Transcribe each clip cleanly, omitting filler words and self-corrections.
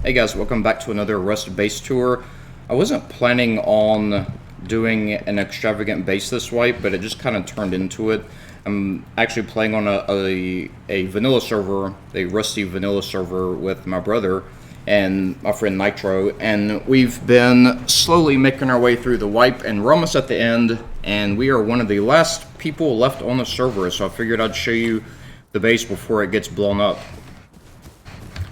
Hey guys, welcome back to another Rust base tour. I wasn't planning on doing an extravagant base this wipe, but it just kind of turned into it. I'm actually playing on a vanilla server, a Rusty vanilla server with my brother and my friend Nitro, and we've been slowly making our way through the wipe, and we're almost at the end, and we are one of the last people left on the server, so I figured I'd show you the base before it gets blown up.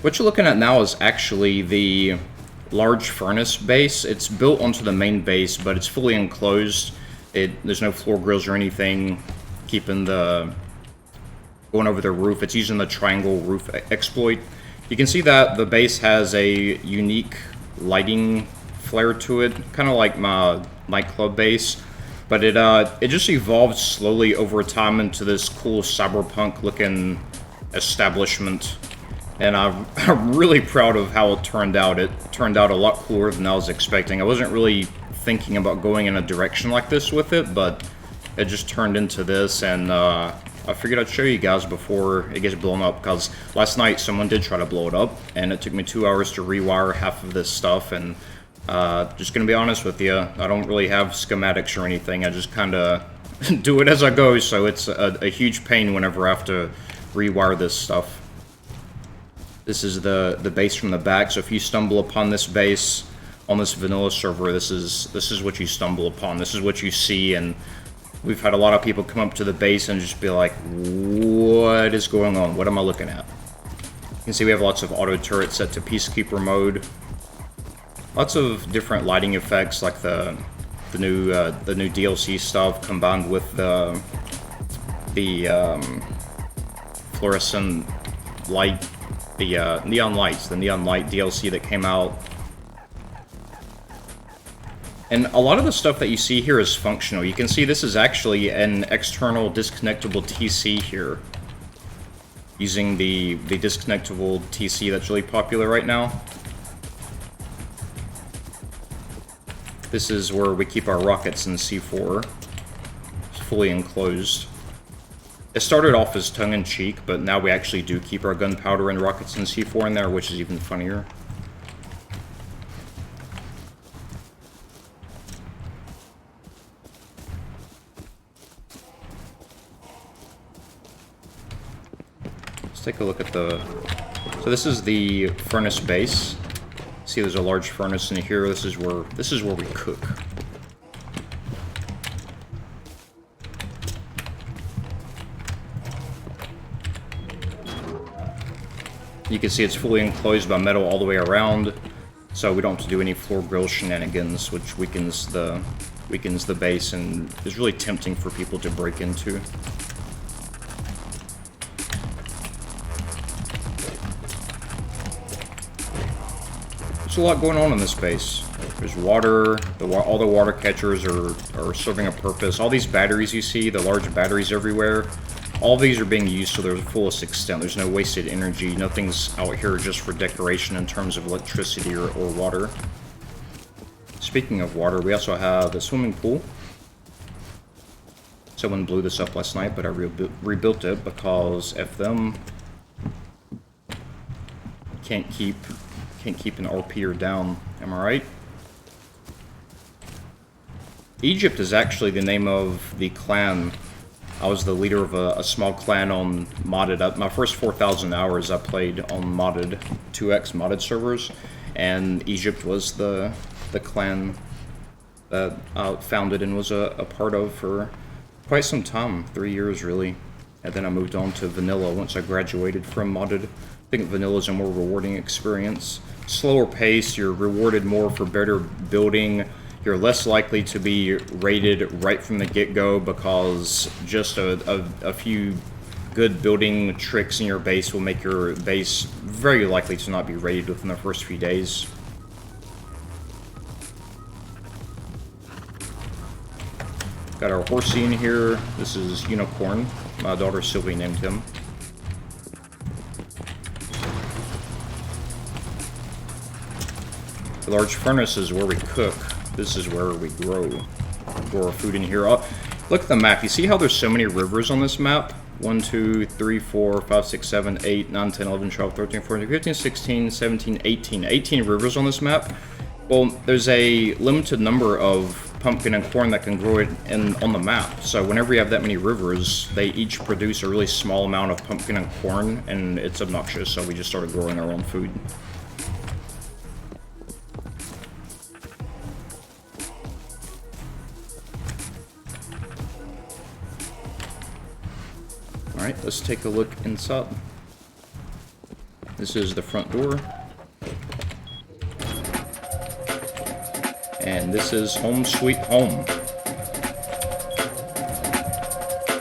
What you're looking at now is actually the large furnace base. It's built onto the main base, but it's fully enclosed. There's no floor grills or anything keeping going over the roof. It's using the triangle roof exploit. You can see that the base has a unique lighting flare to it, kind of like my nightclub base, but it just evolved slowly over time into this cool cyberpunk looking establishment. And I'm really proud of how it turned out. It turned out a lot cooler than I was expecting. I wasn't really thinking about going in a direction like this with it, but it just turned into this, and I figured I'd show you guys before it gets blown up, because last night someone did try to blow it up, and it took me 2 hours to rewire half of this stuff, and just gonna be honest with you, I don't really have schematics or anything. I just kind of do it as I go, so it's a huge pain whenever I have to rewire this stuff. This is the base from the back, so if you stumble upon this base on this vanilla server, this is what you stumble upon. This is what you see, and we've had a lot of people come up to the base and just be like, what is going on? What am I looking at? You can see we have lots of auto turrets set to Peacekeeper mode. Lots of different lighting effects, like the new DLC stuff combined with the fluorescent light. The neon lights, the neon light DLC that came out. And a lot of the stuff that you see here is functional. You can see this is actually an external disconnectable TC here, using the disconnectable TC that's really popular right now. This is where we keep our rockets in C4. It's fully enclosed. It started off as tongue-in-cheek, but now we actually do keep our gunpowder and rockets in C4 in there, which is even funnier. Let's take a look at So this is the furnace base. See, there's a large furnace in here. This is where we cook. You can see it's fully enclosed by metal all the way around, so we don't have to do any floor grill shenanigans, which weakens the base and is really tempting for people to break into. There's a lot going on in this base. There's water. All the water catchers are serving a purpose. All these batteries you see, the large batteries everywhere, all of these are being used to their fullest extent. There's no wasted energy. Nothing's out here just for decoration in terms of electricity or water. Speaking of water, we also have the swimming pool. Someone blew this up last night, but I rebuilt it because F them. Can't keep an RP'er down. Am I right? Egypt is actually the name of the clan. I was the leader of a small clan on modded. My first 4,000 hours I played on modded 2x modded servers, and Egypt was the clan that I founded and was a part of for quite some time, 3 years really. And then I moved on to vanilla once I graduated from modded. I think vanilla is a more rewarding experience. Slower pace, you're rewarded more for better building. You're less likely to be raided right from the get-go, because just a few good building tricks in your base will make your base very likely to not be raided within the first few days. Got our horsey in here. This is Unicorn. My daughter Sylvie named him. The large furnace is where we cook. This is where we grow our food in here. Look at the map. You see how there's so many rivers on this map? 1, 2, 3, 4, 5, 6, 7, 8, 9, 10, 11, 12, 13, 14, 15, 16, 17, 18. 18 rivers on this map. Well, there's a limited number of pumpkin and corn that can grow it on the map. So whenever you have that many rivers, they each produce a really small amount of pumpkin and corn, and it's obnoxious, so we just started growing our own food. Alright, let's take a look inside. This is the front door. And this is home sweet home.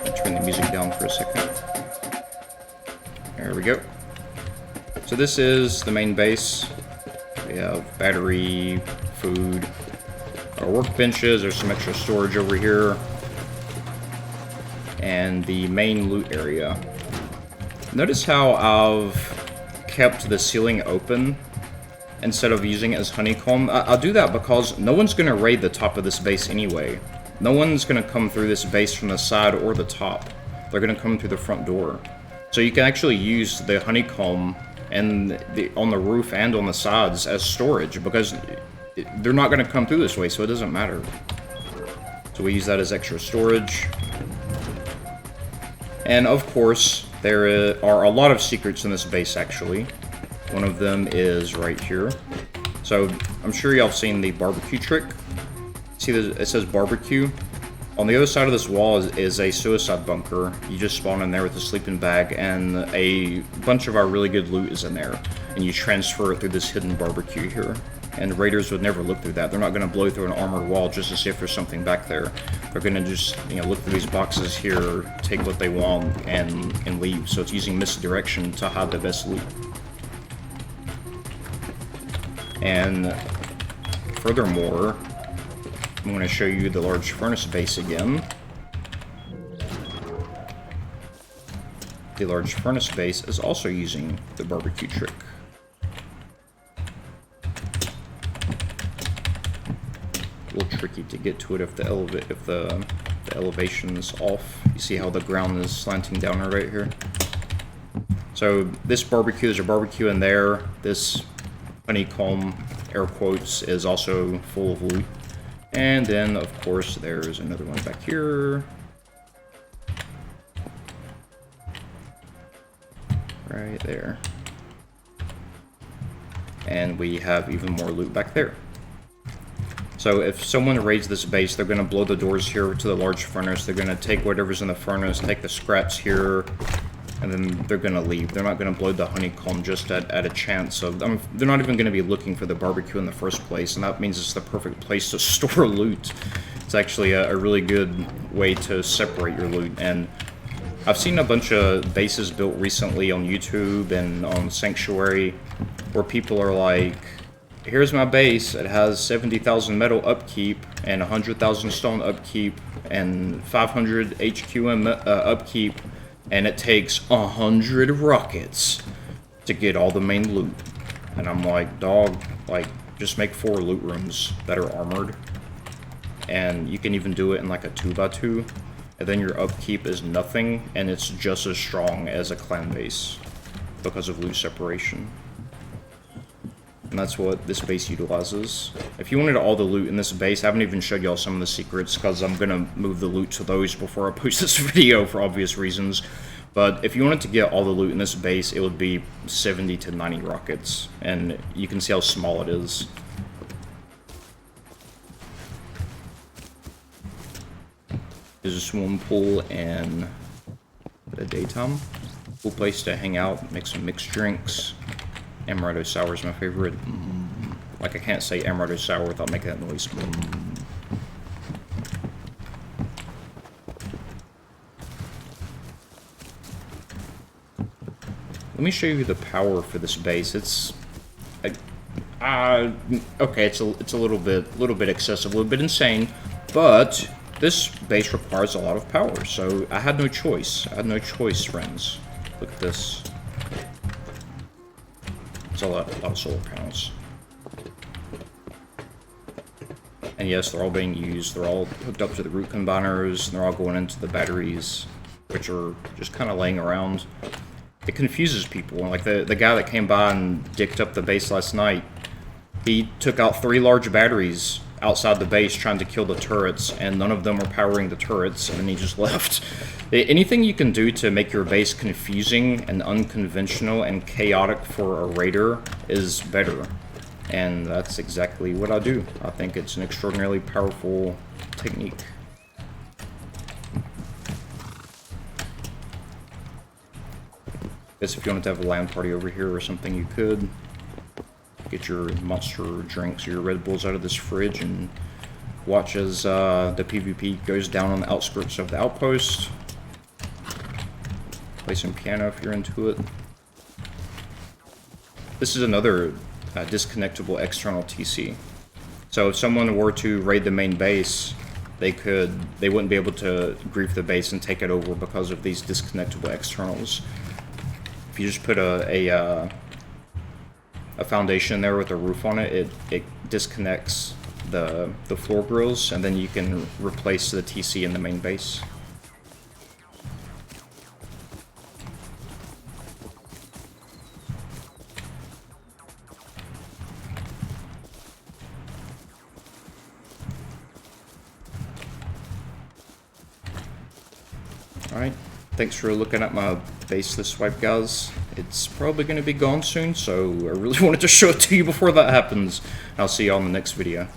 I'll turn the music down for a second. There we go. So this is the main base. We have battery, food, our workbenches. There's some extra storage over here. And the main loot area. Notice how I've kept the ceiling open instead of using it as honeycomb. I'll do that because no one's going to raid the top of this base anyway. No one's going to come through this base from the side or the top. They're going to come through the front door. So you can actually use the honeycomb and on the roof and on the sides as storage because they're not going to come through this way, so it doesn't matter. So we use that as extra storage. And of course, there are a lot of secrets in this base actually. One of them is right here. So I'm sure y'all have seen the barbecue trick. See, it says barbecue. On the other side of this wall is a suicide bunker. You just spawn in there with a sleeping bag, and a bunch of our really good loot is in there. And you transfer it through this hidden barbecue here. And raiders would never look through that. They're not going to blow through an armored wall just to see if there's something back there. They're going to just, look through these boxes here, take what they want, and leave. So it's using misdirection to hide the best loot. And furthermore, I'm going to show you the large furnace base again. The large furnace base is also using the barbecue trick. A little tricky to get to it if the elevation's off. You see how the ground is slanting down right here? So this barbecue, there's a barbecue in there. This honeycomb, air quotes, is also full of loot. And then, of course, there's another one back here. Right there. And we have even more loot back there. So if someone raids this base, they're going to blow the doors here to the large furnace. They're going to take whatever's in the furnace, take the scraps here, and then they're going to leave. They're not going to blow the honeycomb just at a chance. So they're not even going to be looking for the barbecue in the first place, and that means it's the perfect place to store loot. It's actually a really good way to separate your loot. And I've seen a bunch of bases built recently on YouTube and on Sanctuary where people are like, here's my base, it has 70,000 metal upkeep and 100,000 stone upkeep and 500 HQM upkeep, and it takes 100 rockets to get all the main loot. And I'm like, dog, just make 4 loot rooms that are armored. And you can even do it in like a 2x2, and then your upkeep is nothing, and it's just as strong as a clan base because of loot separation. And that's what this base utilizes. If you wanted all the loot in this base, I haven't even showed y'all some of the secrets because I'm going to move the loot to those before I post this video for obvious reasons. But if you wanted to get all the loot in this base, it would be 70 to 90 rockets. And you can see how small it is. There's a swimming pool and the daytime. Cool place to hang out, make some mixed drinks. Amaretto sour is my favorite. Like, I can't say amaretto sour without making that noise. Let me show you the power for this base. It's okay. It's a little bit excessive, a little bit insane, but this base requires a lot of power. So I had no choice. Friends. Look at this. It's a lot of solar panels. And yes, they're all being used. They're all hooked up to the root combiners, and they're all going into the batteries. which are just kind of laying around. It confuses people. Like the guy that came by and dicked up the base last night, he took out 3 large batteries outside the base trying to kill the turrets, and none of them were powering the turrets, and then he just left. Anything you can do to make your base confusing and unconventional and chaotic for a raider is better. And that's exactly what I do. I think it's an extraordinarily powerful technique. Guess if you wanted to have a LAN party over here or something, you could. Get your monster drinks or your Red Bulls out of this fridge and watch as the PvP goes down on the outskirts of the outpost. Play some piano if you're into it. This is another disconnectable external TC. So if someone were to raid the main base, they wouldn't be able to grief the base and take it over because of these disconnectable externals. If you just put a foundation there with a roof on it, it disconnects the floor grills, and then you can replace the TC in the main base. Alright, thanks for looking at my base this swipe, guys. It's probably going to be gone soon, so I really wanted to show it to you before that happens. I'll see you all in the next video.